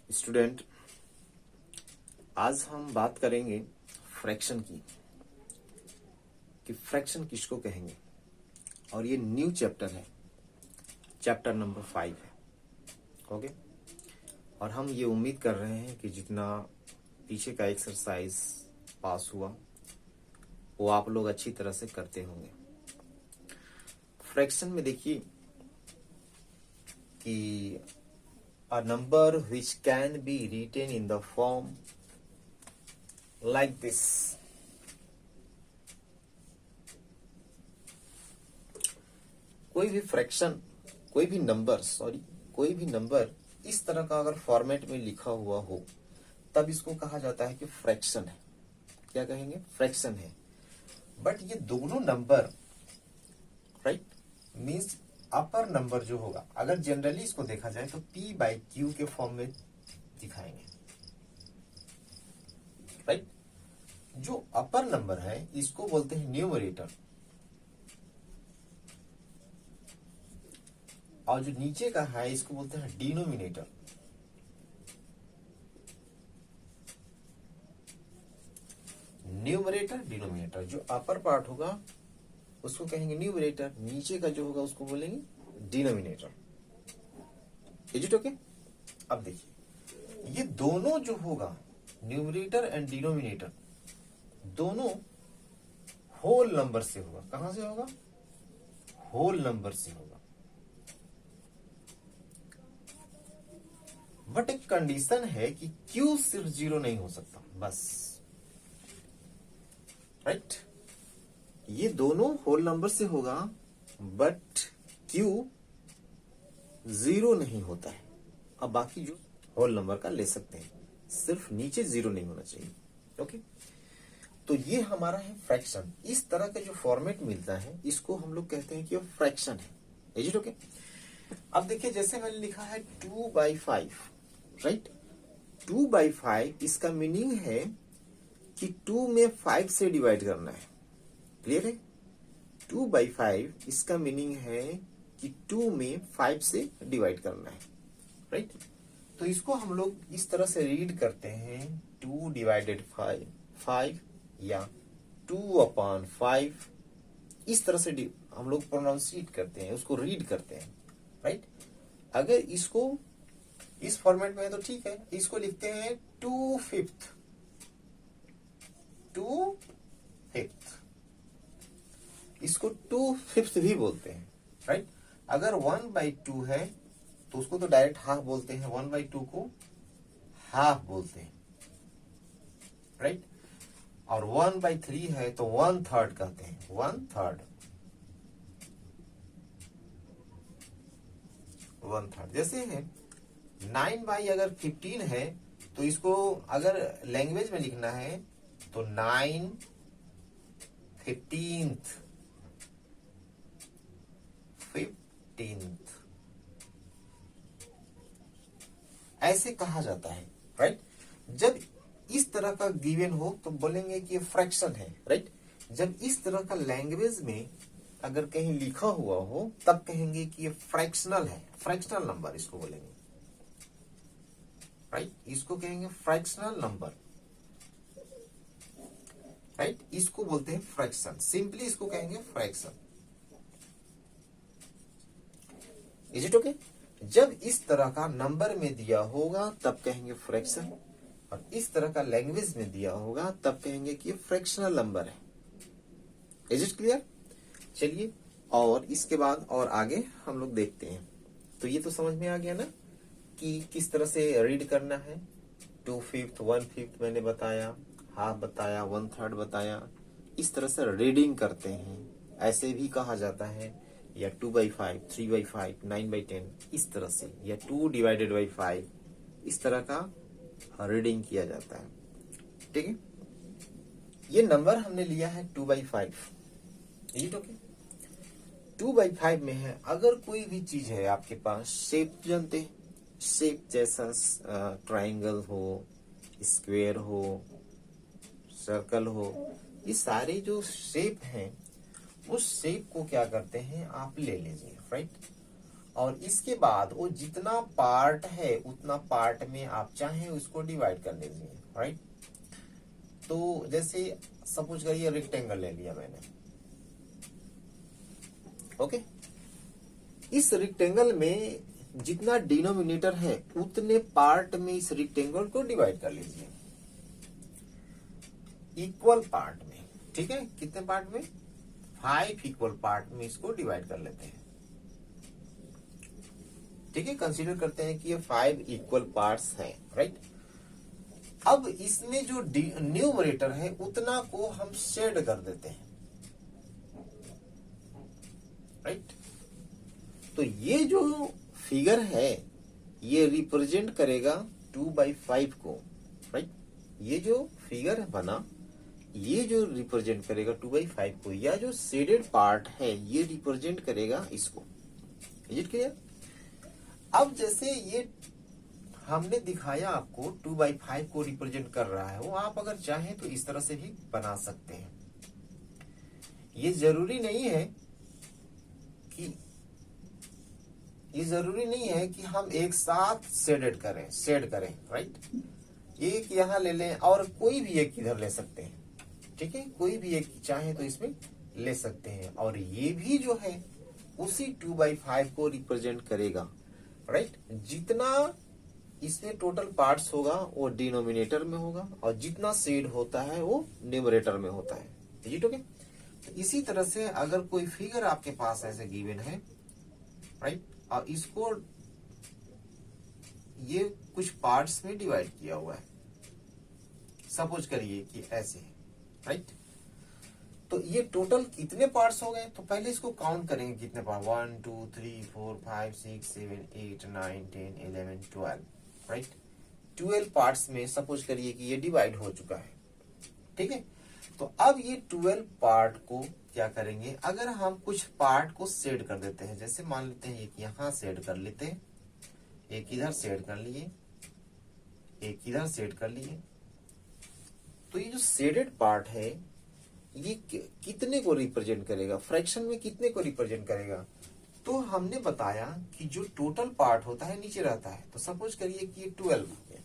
Student, आज हम बात करेंगे फ्रैक्शन की कि फ्रैक्शन किसको कहेंगे। और ये न्यू चैप्टर है, चैप्टर नंबर 5 है। ओके, और हम ये उम्मीद कर रहे हैं कि जितना पीछे का एक्सरसाइज पास हुआ वो आप लोग अच्छी तरह से करते होंगे। फ्रैक्शन में देखिए कि a number which can be written in the form like this. कोई भी फ्रैक्शन, कोई भी नंबर इस तरह का अगर फॉर्मेट में लिखा हुआ हो तब इसको कहा जाता है कि फ्रैक्शन है। क्या कहेंगे? फ्रैक्शन है। बट ये दोनों नंबर राइट मीन्स अपर नंबर जो होगा, अगर जनरली इसको देखा जाए तो p/q के फॉर्म में दिखाएंगे। राइट, जो अपर नंबर है इसको बोलते हैं न्यूमरेटर, और जो नीचे का है इसको बोलते हैं डिनोमिनेटर। न्यूमरेटर, डिनोमिनेटर, जो अपर पार्ट होगा उसको कहेंगे न्यूमरेटर, नीचे का जो होगा उसको बोलेंगे डिनोमिनेटर। Is it okay? अब देखिए, ये दोनों जो होगा न्यूमरेटर एंड डिनोमिनेटर दोनों होल नंबर से होगा। कहां से होगा? होल नंबर से होगा। बट एक कंडीशन है कि Q सिर्फ 0 नहीं हो सकता, बस। राइट, ये दोनों होल नंबर से होगा बट Q 0 नहीं होता है। अब बाकी जो होल नंबर का ले सकते हैं, सिर्फ नीचे 0 नहीं होना चाहिए। ओके, तो ये हमारा है फ्रैक्शन। इस तरह का जो फॉर्मेट मिलता है इसको हम लोग कहते हैं कि वो फ्रैक्शन है। Is it okay? अब देखिए, जैसे मैंने लिखा है 2/5, राइट। 2/5 इसका मीनिंग है कि 2 में 5 से डिवाइड करना है। क्लियर है? 2/5 इसका मीनिंग है कि 2 में 5 से डिवाइड करना है। राइट, तो इसको हम लोग इस तरह से रीड करते हैं 2/5 या 2/5। इस तरह से हम लोग प्रोनाउंसिएट करते हैं, उसको रीड करते हैं। राइट, अगर इसको इस फॉर्मेट में है तो ठीक है, इसको लिखते हैं 2/5। इसको 2/5 भी बोलते हैं। राइट, अगर 1/2 है तो उसको तो डायरेक्ट हाफ बोलते हैं, 1/2 को हाफ बोलते हैं। राइट, और 1/3 है तो 1/3 कहते हैं, 1/3। जैसे है 9/15 है तो इसको अगर लैंग्वेज में लिखना है तो 9/15 ऐसे कहा जाता है। राइट, जब इस तरह का गिवन हो तो बोलेंगे कि ये फ्रैक्शन है। राइट, जब इस तरह का लैंग्वेज में अगर कहीं लिखा हुआ हो तब कहेंगे कि ये फ्रैक्शनल है, फ्रैक्शनल नंबर इसको बोलेंगे। राइट, इसको कहेंगे फ्रैक्शनल नंबर। राइट, इसको बोलते हैं फ्रैक्शन, सिंपली इसको कहेंगे फ्रैक्शन। Is it okay? जब इस तरह का नंबर में दिया होगा तब कहेंगे फ्रैक्शन, और इस तरह का लैंग्वेज में दिया होगा तब कहेंगे कि फ्रैक्शनल नंबर है। Is it clear? चलिए, और इसके बाद और आगे हम लोग देखते हैं। तो ये तो समझ में आ गया ना कि किस तरह से रीड करना है। 2/5, 1/5 मैंने बताया, हाफ बताया, 1/3 बताया। इस तरह से रीडिंग करते हैं, ऐसे भी कहा जाता है, या 2/5, 3/5, 9/10 इस तरह से, या 2/5 इस तरह का रीडिंग किया जाता है। ठीक है, ये नंबर हमने लिया है 2/5। It okay? 2/5 में है, अगर कोई भी चीज है आपके पास, शेप जानते हैं, शेप जैसा ट्रायंगल हो, स्क्वायर हो, सर्कल हो, ये सारे जो शेप हैं उस शेप को क्या करते हैं आप ले लीजिए। राइट, और इसके बाद वो जितना पार्ट है उतना पार्ट में आप चाहें उसको डिवाइड कर लीजिए, राइट। तो जैसे सपोज करिए रेक्टेंगल ले लिया मैंने, ओके। इस रेक्टेंगल में जितना डिनोमिनेटर है उतने पार्ट में इस रेक्टेंगल को डिवाइड कर लीजिए, इक्वल पार्ट में, ठीक है। कितने पार्ट में? 5 इक्वल पार्ट में इसको डिवाइड कर लेते हैं, ठीक है। कंसीडर करते हैं कि ये 5 इक्वल पार्ट्स हैं, राइट। अब इसमें जो न्यूमरेटर है उतना को हम शेड कर देते हैं, राइट। तो ये जो फिगर है ये रिप्रेजेंट करेगा 2/5 को, राइट। ये जो फिगर बना ये जो रिप्रेजेंट करेगा 2/5 को, या जो शेडेड पार्ट है ये रिप्रेजेंट करेगा इसको। Is it clear? अब जैसे ये हमने दिखाया आपको 2/5 को रिप्रेजेंट कर रहा है, वो आप अगर चाहें तो इस तरह से भी बना सकते हैं। ये जरूरी नहीं है कि हम एक साथ शेड करें, राइट। एक यहां ले लें और कोई भी एक इधर ले सकते हैं, ठीक है। कोई भी एक चाहे तो इसमें ले सकते हैं, और ये भी जो है उसी 2/5 को रिप्रेजेंट करेगा, राइट। जितना इसमें टोटल पार्ट्स होगा वो डिनोमिनेटर में होगा, और जितना शेड होता है वो न्यूमरेटर में होता है, ठीक है। तो इसी तरह से अगर कोई फिगर आपके पास ऐसे गिवन है, राइट, और इसको ये कुछ पार्ट्स में डिवाइड किया हुआ है, सपोज करिए कि ऐसे है, राइट। तो ये टोटल कितने पार्ट्स हो गए? तो पहले इसको काउंट करेंगे कितने पार्ट, 1 2 3 4 5 6 7 8 9 10 11 12, राइट। 12 पार्ट्स में सपोज करिए कि ये डिवाइड हो चुका है, ठीक है। तो अब ये 12 पार्ट को क्या करेंगे, अगर हम कुछ पार्ट को शेड कर देते हैं, जैसे मान लेते हैं एक यहां शेड कर लेते हैं, एक इधर शेड कर लिए, एक इधर शेड कर लिए। तो ये जो शेडेड पार्ट है ये कितने को रिप्रेजेंट करेगा, फ्रैक्शन में कितने को रिप्रेजेंट करेगा? तो हमने बताया कि जो टोटल पार्ट होता है नीचे रहता है, तो सपोज करिए कि ये 12 है,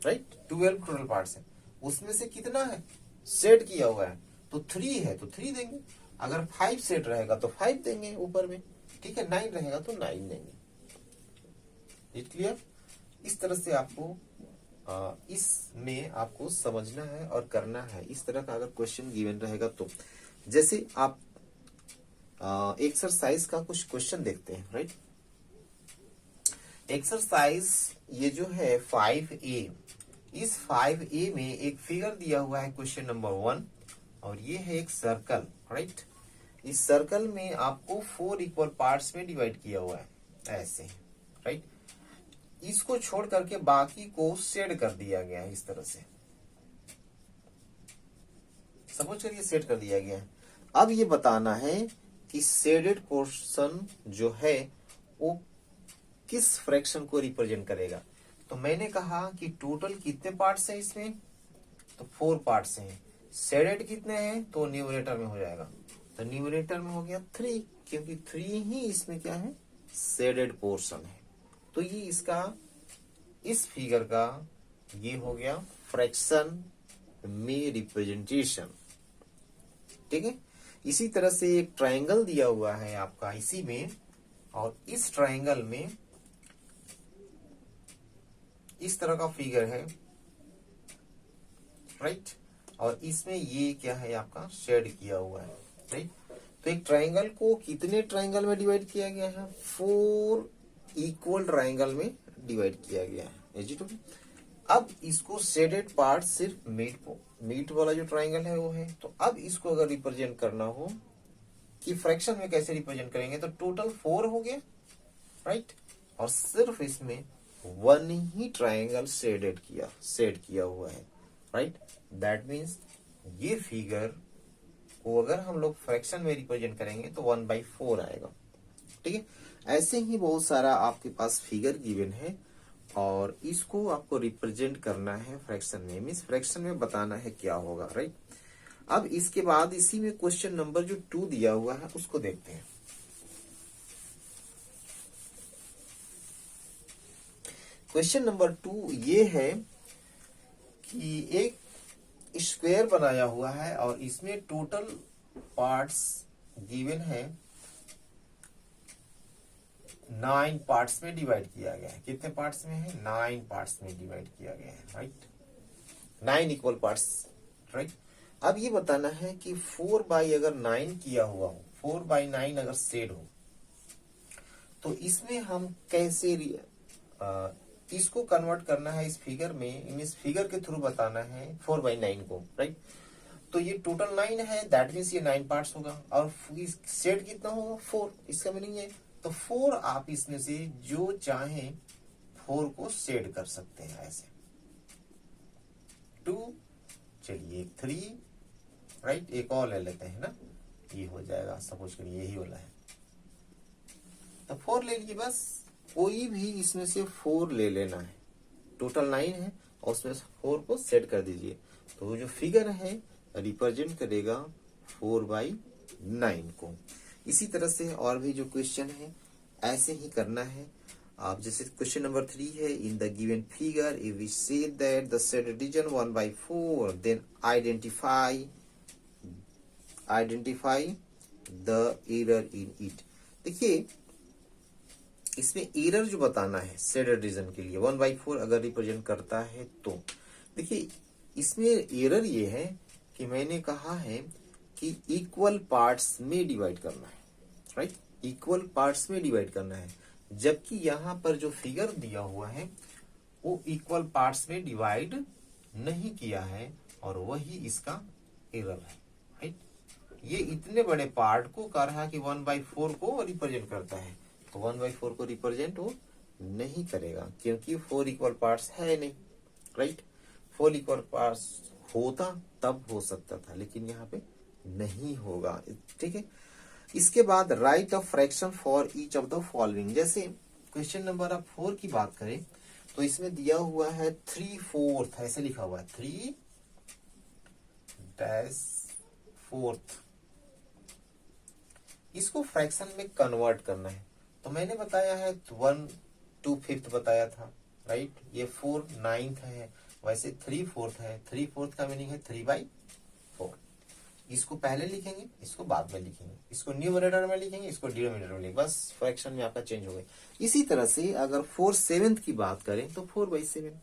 राइट। 12 टोटल पार्ट्स है, उसमें से कितना है शेड किया हुआ है, तो 3 है तो 3 देंगे। अगर 5 शेड रहेगा तो 5 देंगे ऊपर में, ठीक है। 9 रहेगा तो 9 देंगे। It clear? इस तरह से आपको इसमें आपको समझना है और करना है। इस तरह का अगर क्वेश्चन गिवन रहेगा तो, जैसे आप एक्सरसाइज का कुछ क्वेश्चन देखते हैं, राइट। एक्सरसाइज ये जो है 5A, इस 5A में एक फिगर दिया हुआ है क्वेश्चन नंबर 1, और ये है एक सर्कल, राइट। इस सर्कल में आपको 4 इक्वल पार्ट्स में डिवाइड किया हुआ है ऐसे, राइट। इसको छोड़ करके बाकी को शेड कर दिया गया है इस तरह से, समझ करिए शेड कर दिया गया है। अब ये बताना है कि शेडेड पोर्शन जो है वो किस फ्रैक्शन को रिप्रेजेंट करेगा। तो मैंने कहा कि टोटल कितने पार्ट्स हैं इसमें, तो 4 पार्ट्स हैं। शेडेड कितने हैं, तो न्यूमरेटर में हो जाएगा, तो न्यूमरेटर में हो गया 3, क्योंकि 3 ही इसमें क्या है शेडेड पोर्शन है। तो ये इसका इस फिगर का ये हो गया फ्रैक्शन में रिप्रेजेंटेशन, ठीक है। इसी तरह से एक ट्रायंगल दिया हुआ है आपका इसी में, और इस ट्रायंगल में इस तरह का फिगर है, राइट। और इसमें ये क्या है आपका शेड किया हुआ है, राइट। तो एक ट्रायंगल को कितने ट्रायंगल में डिवाइड किया गया है, 4 इक्वल ट्रायंगल में डिवाइड किया गया है। Is it okay? अब इसको शेडेड पार्ट सिर्फ मिड वाला जो ट्रायंगल है वो है। तो अब इसको अगर रिप्रेजेंट करना हो कि फ्रैक्शन में कैसे रिप्रेजेंट करेंगे, तो टोटल 4 हो गया, राइट। और सिर्फ इसमें 1 ही ट्रायंगल शेड किया हुआ है, राइट। दैट मीन्स ये फिगर को अगर हम लोग फ्रैक्शन में रिप्रेजेंट करेंगे तो 1/4 आएगा, ठीक है। ऐसे ही बहुत सारा आपके पास फिगर गिवन है, और इसको आपको रिप्रेजेंट करना है फ्रैक्शन में, मीन्स फ्रैक्शन में बताना है क्या होगा, राइट। अब इसके बाद इसी में क्वेश्चन नंबर जो 2 दिया हुआ है उसको देखते हैं। क्वेश्चन नंबर 2 ये है कि एक स्क्वायर बनाया हुआ है और इसमें टोटल पार्ट्स गिवन है 9 पार्ट्स में डिवाइड किया गया है। कितने पार्ट्स में है? 9 पार्ट्स में डिवाइड किया गया है, राइट। 9 equal parts, right. अब ये बताना है कि 4/9 अगर 9 किया हुआ हो, 4/9 अगर सेड हो, तो इसमें हम कैसे इसको कन्वर्ट करना है इस फिगर में, इस फिगर के थ्रू बताना है 4/9 को, राइट। तो ये टोटल 9 है, दैट मीन्स ये 9 पार्ट्स होगा और सेट कितना होगा? 4। इसका मीनिंग है तो 4 आप इसमें से जो चाहे 4 को सेट कर सकते हैं ऐसे। 2, चलिए 3, राइट। एक और ले लेते हैं ना, ये हो जाएगा, सपोज करिए यही वाला है तो 4 ले लीजिए बस। कोई भी इसमें से 4 ले लेना है, टोटल 9 है और उसमें से 4 को सेट कर दीजिए तो जो फिगर है रिप्रेजेंट करेगा 4/9 को। इसी तरह से और भी जो क्वेश्चन है ऐसे ही करना है आप। जैसे क्वेश्चन नंबर 3 है, in the given figure if we say that the set division 1/4 then identify the error in it. देखिए इसमें एरर जो बताना है सेट डिवीजन के लिए 1/4 अगर रिप्रेजेंट करता है तो देखिए इसमें एरर ये है कि मैंने कहा है कि इक्वल पार्ट्स में डिवाइड करना है, राइट। इक्वल पार्ट्स में डिवाइड करना है, जबकि यहाँ पर जो फिगर दिया हुआ है वो इक्वल पार्ट्स में डिवाइड नहीं किया है और वही इसका एरर है, राइट। ये इतने बड़े पार्ट को कर रहा है कि 1/4 को रिप्रेजेंट करता है, तो 1/4 को रिप्रेजेंट वो नहीं करेगा क्योंकि 4 इक्वल पार्ट्स है नहीं, राइट। 4 इक्वल पार्ट्स होता तब हो सकता था, लेकिन यहाँ पे नहीं होगा, ठीक है। इसके बाद right a fraction for each of the following. जैसे क्वेश्चन नंबर 4 की बात करें तो इसमें दिया हुआ है 3/4, ऐसे लिखा हुआ है 3-4। इसको फ्रैक्शन में कन्वर्ट करना है तो मैंने बताया है 1/2 बताया था, राइट। ये 4/9 है, वैसे 3/4 है। 3/4 का मीनिंग है 3/4। इसको पहले लिखेंगे, इसको बाद में लिखेंगे, इसको न्यूमरेटर में लिखेंगे, इसको डिनोमिनेटर में लिखेंगे, बस फ्रैक्शन में आपका चेंज हो गया। इसी तरह से अगर 4/7 की बात करें तो 4/7,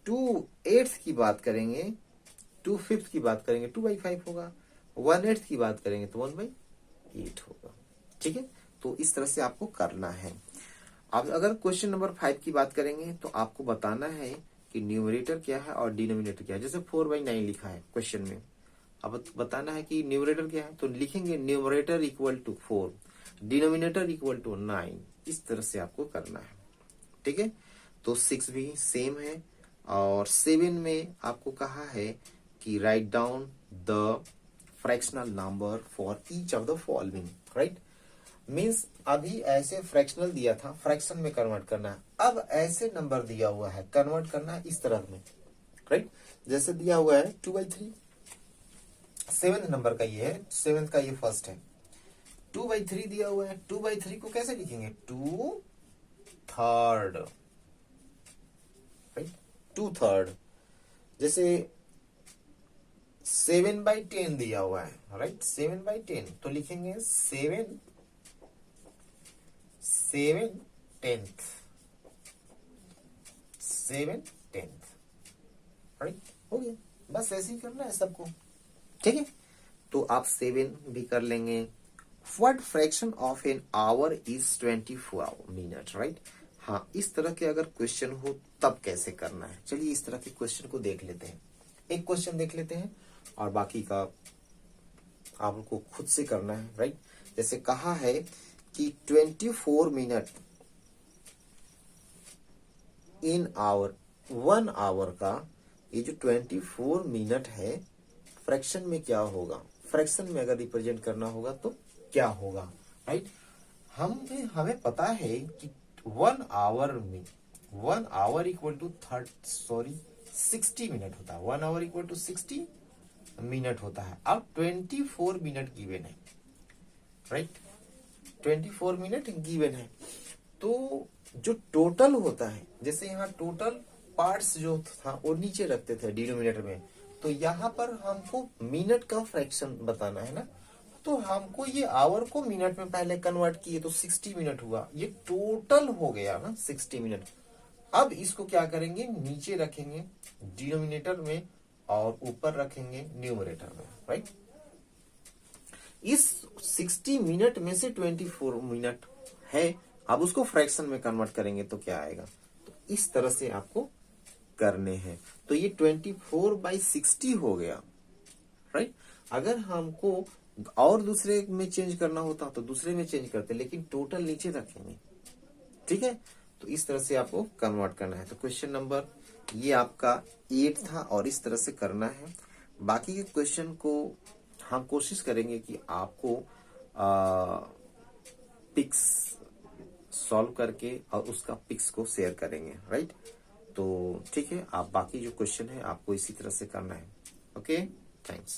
2/8 की बात करेंगे, 2/5 की बात करेंगे 2/5 होगा, 1/8 की बात करेंगे तो 1/8 होगा, ठीक है। तो इस तरह से आपको करना है। अब अगर क्वेश्चन नंबर 5 की बात करेंगे तो आपको बताना है कि न्यूमरेटर क्या है और डिनोमिनेटर क्या है। जैसे 4/9 लिखा है क्वेश्चन में, अब बताना है कि न्यूमरेटर क्या है तो लिखेंगे numerator equal to 4, denominator equal to 9। इस तरह से आपको करना है, ठीक है। तो 6 भी सेम है और 7 में आपको कहा है कि write down the fractional number for each of the following, right. Means अभी ऐसे फ्रैक्शनल दिया था, फ्रैक्शन में कन्वर्ट करना है। अब ऐसे नंबर दिया हुआ है, कन्वर्ट करना है इस तरह में, राइट। जैसे दिया हुआ है 2/3, 7th नंबर का ये है, 7th का ये फर्स्ट है। 2/3 दिया हुआ है, 2/3 को कैसे लिखेंगे? 2/3, राइट, 2/3। जैसे 7/10 दिया हुआ है, राइट, 7/10 तो लिखेंगे 7/10, 7/10, राइट। हो गया, बस ऐसे ही करना है सबको, ठीक है। तो आप 7 भी कर लेंगे। What fraction of an hour is 24 minute, right. हाँ, इस तरह के अगर क्वेश्चन हो तब कैसे करना है, चलिए इस तरह के क्वेश्चन को देख लेते हैं। एक क्वेश्चन देख लेते हैं और बाकी का आपको खुद से करना है, राइट। जैसे कहा है कि 24 मिनट इन आवर, 1 आवर का ये जो 24 मिनट है फ्रैक्शन में क्या होगा, फ्रैक्शन में अगर रिप्रेजेंट करना होगा तो क्या होगा, राइट। हमें पता है कि 1 आवर में 1 आवर इक्वल टू 60 मिनट होता है। 1 आवर इक्वल टू 60 मिनट होता है। अब 24 मिनट गिवन है, राइट, 24 मिनट गिवन है। तो जो टोटल होता है, जैसे यहाँ टोटल पार्ट्स जो था वो नीचे रखते थे डिनोमिनेटर में, तो यहाँ पर हमको मिनट का फ्रैक्शन बताना है ना, तो हमको ये आवर को मिनट में पहले कन्वर्ट किए तो 60 मिनट हुआ, ये टोटल हो गया ना 60 मिनट। अब इसको क्या करेंगे, नीचे रखेंगे डिनोमिनेटर में और ऊपर रखेंगे न्यूमरेटर में, राइट। इस 60 मिनट में से 24 मिनट है, अब उसको फ्रैक्शन में कन्वर्ट करेंगे तो क्या आएगा, तो इस तरह से आपको करने हैं। तो ये 24/60 हो गया, राइट। अगर हमको और दूसरे में चेंज करना होता तो दूसरे में चेंज करते, लेकिन टोटल नीचे रखेंगे, ठीक है। तो इस तरह से आपको कन्वर्ट करना है। तो क्वेश्चन नंबर ये आपका 8 था और इस तरह से करना है। बाकी के क्वेश्चन को हम कोशिश करेंगे कि आपको पिक्स सॉल्व करके और उसका पिक्स को शेयर करेंगे, राइट। तो ठीक है, आप बाकी जो क्वेश्चन है आपको इसी तरह से करना है। Okay, thanks.